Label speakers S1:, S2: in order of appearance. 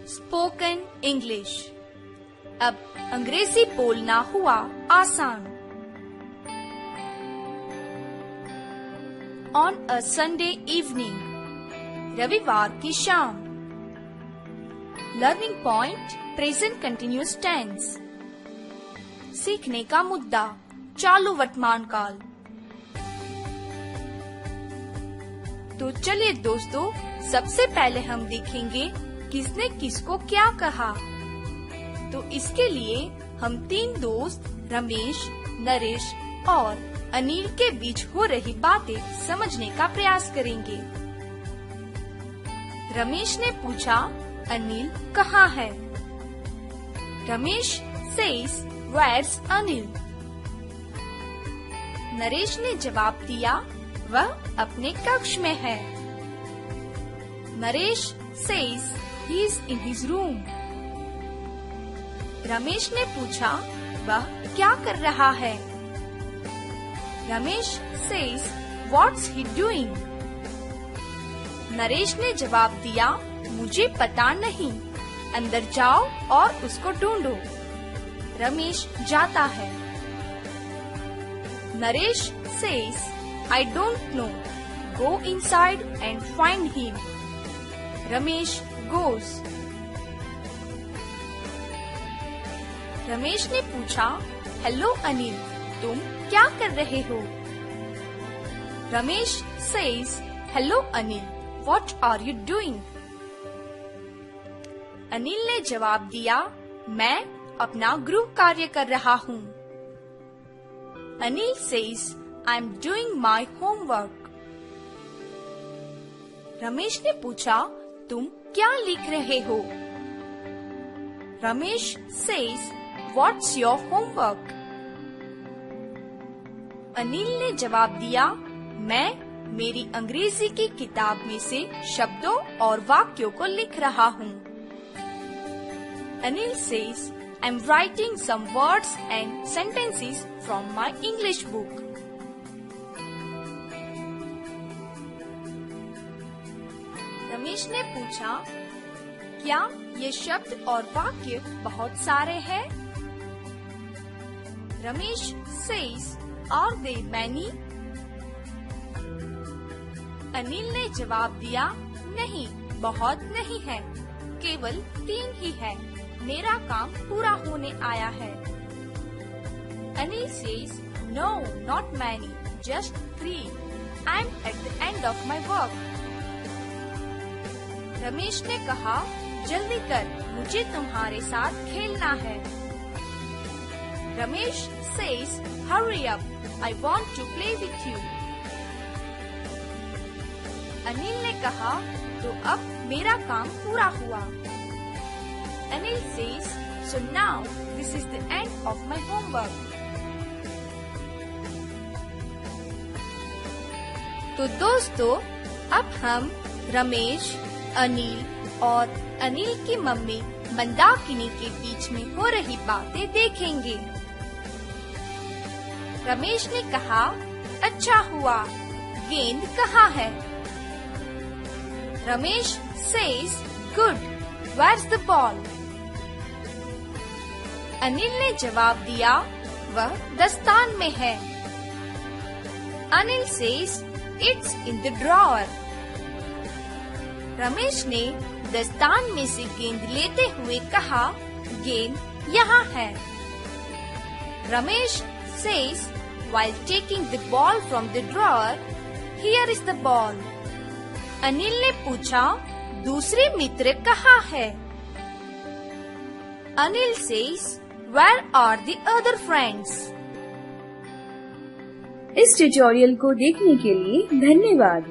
S1: Spoken English. अब अंग्रेजी बोलना हुआ आसान। ऑन अ संडे इवनिंग, रविवार की शाम। Learning point present continuous tense. सीखने का मुद्दा चालू वर्तमान काल। तो चलिए दोस्तों, सबसे पहले हम देखेंगे किसने किसको क्या कहा। तो इसके लिए हम तीन दोस्त रमेश, नरेश और अनिल के बीच हो रही बातें समझने का प्रयास करेंगे। रमेश ने पूछा, अनिल कहाँ है? Ramesh says, Where's Anil? नरेश ने जवाब दिया, वह अपने कक्ष में है। Naresh says, He's in his room. Ramesh ने पूछा, वह क्या कर रहा है? Ramesh says, What's he doing? Naresh ने जवाब दिया, मुझे पता नहीं, अंदर जाओ और उसको ढूंढो। रमेश जाता है। Naresh says, I don't know. Go inside and find him. Ramesh goes. Ramesh ने पूछा, हेलो अनिल, तुम क्या कर रहे हो? Ramesh says, hello Anil, what are you doing? Anil ने जवाब दिया, मैं अपना गृह कार्य कर रहा हूँ। Anil says, I'm doing my homework. Ramesh ने पूछा, तुम क्या लिख रहे हो? Ramesh says, What's your homework? Anil ने जवाब दिया, मैं मेरी अंग्रेजी की किताब में से शब्दों और वाक्यों को लिख रहा हूँ। Anil says, I'm writing some words and sentences from my English book. Ramesh ने पूछा, क्या ये शब्द और वाक्य बहुत सारे हैं? Ramesh says, Are they many? Anil ने जवाब दिया, नहीं, बहुत नहीं है, केवल 3 ही है, मेरा काम पूरा होने आया है। Anil says, No, not many, just 3. I'm at the end of my work. Ramesh ने कहा, जल्दी कर, मुझे तुम्हारे साथ खेलना है। Ramesh says, Hurry up, I want to play with you. Anil ने कहा, तो अब मेरा काम पूरा हुआ। Anil says, So now this is the end of my homework. तो दोस्तों, अब हम रमेश, अनिल और अनिल की मम्मी मंदाकिनी के बीच में हो रही बातें देखेंगे। रमेश ने कहा, अच्छा हुआ, गेंद कहाँ है? Ramesh says, Good, where's the ball? Anil ने जवाब दिया, वह दस्तान में है। Anil says, It's in the drawer. Ramesh ने दस्तान में से गेंद लेते हुए कहा, गेंद यहाँ है। Ramesh says, while taking the ball from the drawer, here is the ball. Anil ने पूछा, दूसरे मित्र कहाँ है? Anil says, where are the other friends?
S2: इस ट्यूटोरियल को देखने के लिए धन्यवाद।